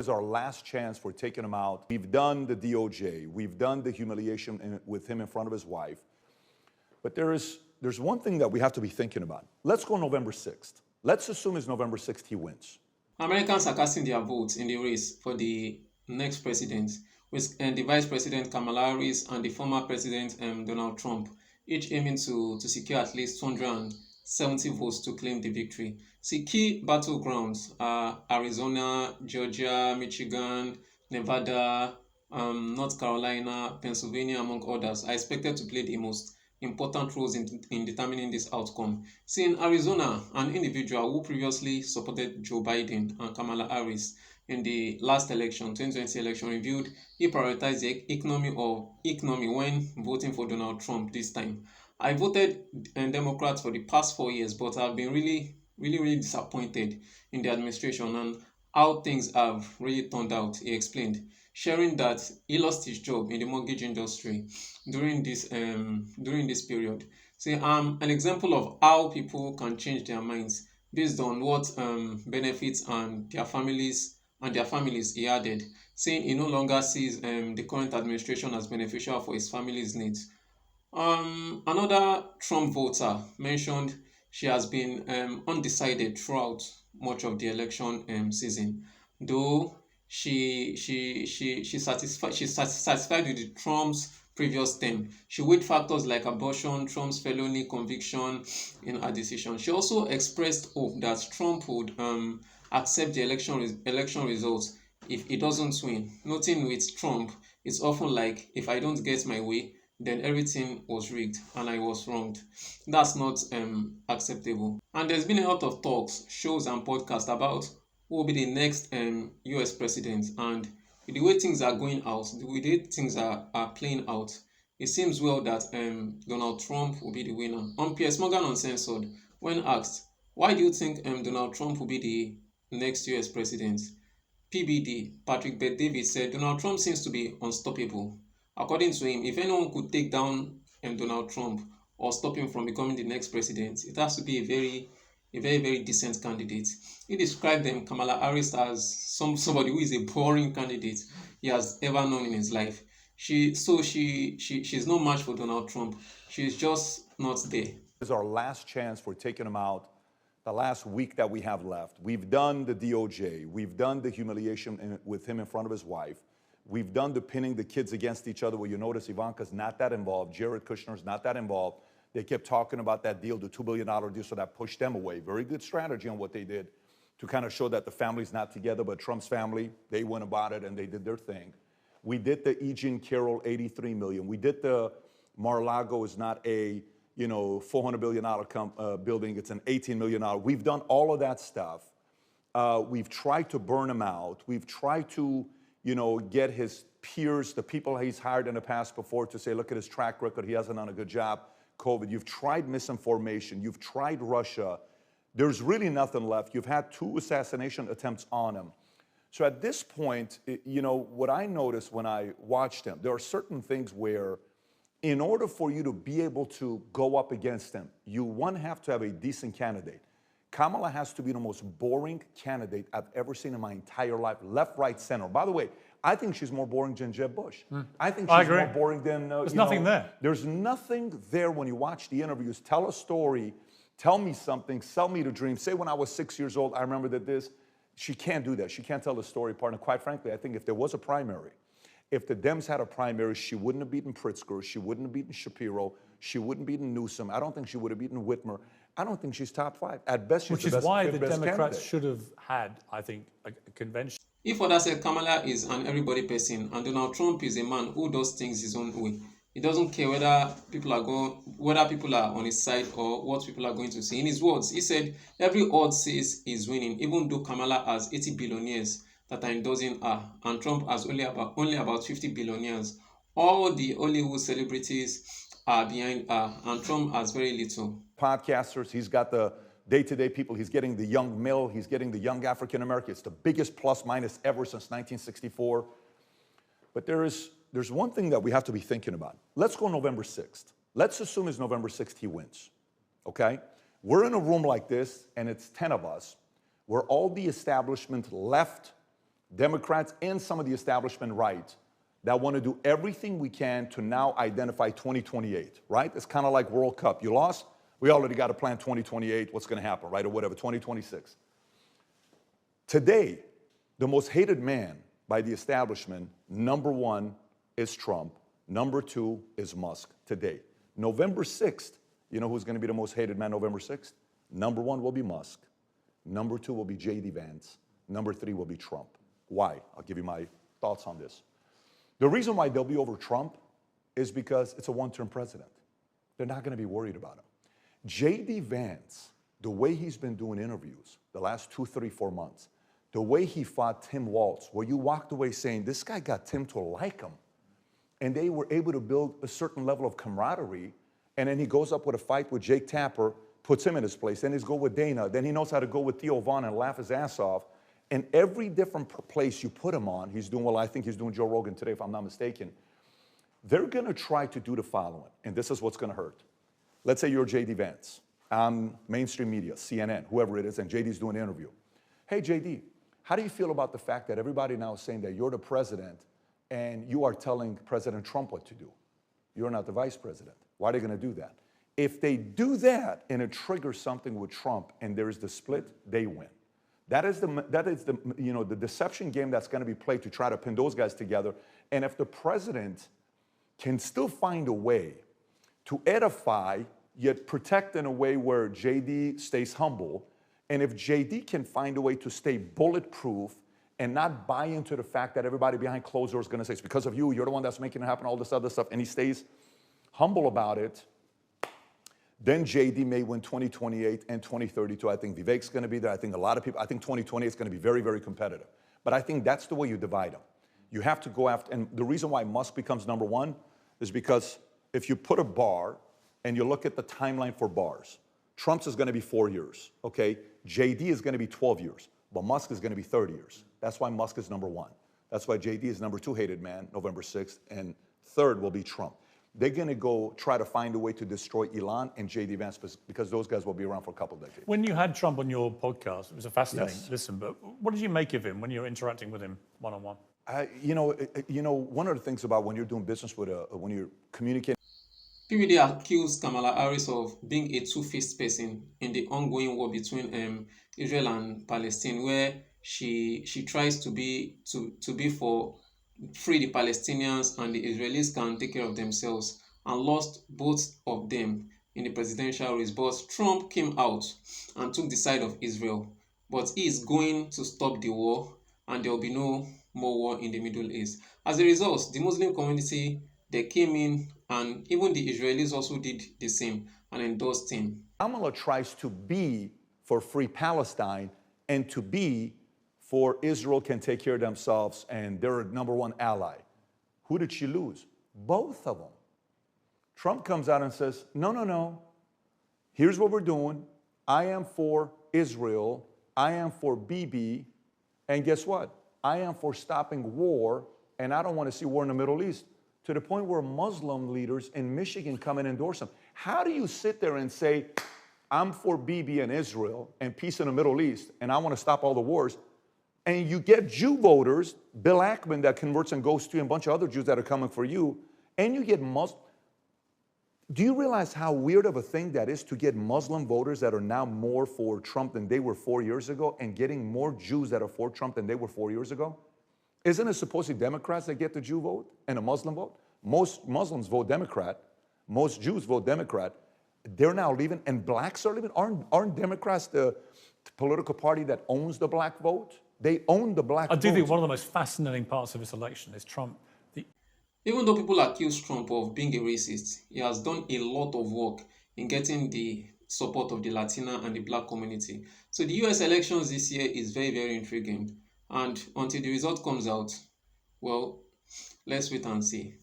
This is our last chance for taking him out. We've done the DOJ. We've done the humiliation with him in front of his wife. But there's one thing that we have to be thinking about. Let's go November 6th. Let's assume it's November 6th he wins. Americans are casting their votes in the race for the next president, with the Vice President Kamala Harris and the former President Donald Trump, each aiming to secure at least 270 votes to claim the victory. See, key battlegrounds are Arizona, Georgia, Michigan, Nevada, North Carolina, Pennsylvania, among others, are expected to play the most important roles in determining this outcome. See, in Arizona, an individual who previously supported Joe Biden and Kamala Harris in the last election, 2020 election, revealed he prioritized the economy when voting for Donald Trump this time. I voted Democrats for the past 4 years, but I've been really disappointed in the administration and how things have really turned out, he explained, sharing that he lost his job in the mortgage industry during this period. See, an example of how people can change their minds based on what benefits and their families, he added, saying he no longer sees the current administration as beneficial for his family's needs. Another Trump voter mentioned she has been undecided throughout much of the election season, though she's satisfied with the Trump's previous term. She weighed factors like abortion, Trump's felony conviction in her decision. She also expressed hope that Trump would accept the election results if he doesn't win, noting with Trump, it's often like, if I don't get my way, then everything was rigged and I was wronged. That's not acceptable. And there's been a lot of talks, shows and podcasts about who will be the next US president. And with the way things are going out, the way things are playing out, it seems well that Donald Trump will be the winner. On Piers Morgan Uncensored, when asked, why do you think Donald Trump will be the next US president? PBD, Patrick Bet-David, said Donald Trump seems to be unstoppable. According to him, if anyone could take down Donald Trump or stop him from becoming the next president, it has to be a very decent candidate. He described Kamala Harris as somebody who is a boring candidate he has ever known in his life. She's no match for Donald Trump. She's just not there. This is our last chance for taking him out. The last week that we have left. We've done the DOJ. We've done the humiliation with him in front of his wife. We've done the pinning the kids against each other, where you notice Ivanka's not that involved. Jared Kushner's not that involved. They kept talking about that deal, the $2 billion deal, so that pushed them away. Very good strategy on what they did to kind of show that the family's not together, but Trump's family, they went about it and they did their thing. We did the E. Jean Carroll, $83 million. We did the Mar-a-Lago is not a $400 billion building. It's an $18 million. We've done all of that stuff. We've tried to burn him out. We've tried to get his peers, the people he's hired in the past before, to say, look at his track record, he hasn't done a good job. COVID, you've tried misinformation, you've tried Russia. There's really nothing left. You've had 2 assassination attempts on him. So at this point, what I noticed when I watched him, there are certain things where, in order for you to be able to go up against him, you, have to have a decent candidate. Kamala has to be the most boring candidate I've ever seen in my entire life, left, right, center. By the way, I think she's more boring than Jeb Bush. I think she's more boring than... There's nothing there. There's nothing there when you watch the interviews. Tell a story, tell me something, sell me the dream. Say when I was 6 years old, I remember that this. She can't do that. She can't tell the story part. And quite frankly, I think if there was a primary, if the Dems had a primary, she wouldn't have beaten Pritzker, she wouldn't have beaten Shapiro, she wouldn't have beaten Newsom. I don't think she would have beaten Whitmer. I don't think she's top 5. At best, she's the best. Which is why the Democrats candidate should have had, I think, a convention. If others said Kamala is an everybody person and Donald Trump is a man who does things his own way, he doesn't care whether people are on his side or what people are going to say. In his words, he said, every odd says he's winning, even though Kamala has 80 billionaires that are endorsing her, and Trump has only about 50 billionaires. All the Hollywood celebrities are behind her, and Trump has very little. Podcasters, he's got the day-to-day people, he's getting the young male, he's getting the young African-American. It's the biggest plus-minus ever since 1964. But there's one thing that we have to be thinking about. Let's go November 6th. Let's assume it's November 6th he wins, okay? We're in a room like this, and it's 10 of us, where all the establishment left Democrats and some of the establishment right that want to do everything we can to now identify 2028, right? It's kind of like World Cup. You lost, we already got to plan 2028, what's going to happen, right? Or whatever, 2026. Today, the most hated man by the establishment, number one is Trump. Number two is Musk today. November 6th, you know who's going to be the most hated man November 6th? Number one will be Musk. Number two will be J.D. Vance. Number three will be Trump. Why? I'll give you my thoughts on this. The reason why they'll be over Trump is because it's a one-term president. They're not going to be worried about him. J.D. Vance, the way he's been doing interviews the last 2, 3, 4 months, the way he fought Tim Walz, where you walked away saying, this guy got Tim to like him. And they were able to build a certain level of camaraderie. And then he goes up with a fight with Jake Tapper, puts him in his place. Then he's go with Dana. Then he knows how to go with Theo Vaughn and laugh his ass off. And every different place you put him on, he's doing, well, I think he's doing Joe Rogan today, if I'm not mistaken. They're going to try to do the following, and this is what's going to hurt. Let's say you're J.D. Vance. I'm mainstream media, CNN, whoever it is, and J.D.'s doing an interview. Hey, J.D., how do you feel about the fact that everybody now is saying that you're the president and you are telling President Trump what to do? You're not the vice president. Why are they going to do that? If they do that and it triggers something with Trump and there's the split, they win. That is the deception game that's going to be played to try to pin those guys together. And if the president can still find a way to edify, yet protect in a way where JD stays humble, and if JD can find a way to stay bulletproof and not buy into the fact that everybody behind closed doors is going to say, it's because of you, you're the one that's making it happen, all this other stuff, and he stays humble about it, then JD may win 2028 and 2032. I think Vivek's going to be there. I think a lot of people, I think 2020 is going to be very, very competitive. But I think that's the way you divide them. You have to go after, and the reason why Musk becomes number one is because if you put a bar and you look at the timeline for bars, Trump's is going to be 4 years, okay? JD is going to be 12 years, but Musk is going to be 30 years. That's why Musk is number one. That's why JD is number two hated man, November 6th, and third will be Trump. They're going to go try to find a way to destroy Elon and J.D. Vance because those guys will be around for a couple of decades. When you had Trump on your podcast, it was a fascinating listen, but what did you make of him when you're interacting with him one-on-one? One of the things about when you're doing business with when you're communicating. PBD accused Kamala Harris of being a two-faced person in the ongoing war between Israel and Palestine, where she tries to be for free the Palestinians and the Israelis can take care of themselves, and lost both of them in the presidential race. But Trump came out and took the side of Israel. But he is going to stop the war, and there will be no more war in the Middle East. As a result, the Muslim community, they came in, and even the Israelis also did the same and endorsed him. Kamala tries to be for free Palestine and to be for Israel can take care of themselves and they're a number one ally. Who did she lose? Both of them. Trump comes out and says, no. Here's what we're doing. I am for Israel. I am for Bibi. And guess what? I am for stopping war, and I don't want to see war in the Middle East. To the point where Muslim leaders in Michigan come and endorse him. How do you sit there and say, I'm for Bibi and Israel and peace in the Middle East, and I want to stop all the wars, and you get Jew voters, Bill Ackman that converts and goes to, and a bunch of other Jews that are coming for you, and you get Muslim. Do you realize how weird of a thing that is to get Muslim voters that are now more for Trump than they were 4 years ago, and getting more Jews that are for Trump than they were 4 years ago? Isn't it supposedly Democrats that get the Jew vote and a Muslim vote? Most Muslims vote Democrat. Most Jews vote Democrat. They're now leaving, and blacks are leaving. Aren't Democrats the political party that owns the black vote? They own the black vote. I do think one of the most fascinating parts of this election is Trump. Even though people accuse Trump of being a racist, he has done a lot of work in getting the support of the Latina and the black community. So the US elections this year is very, very intriguing. And until the result comes out, well, let's wait and see.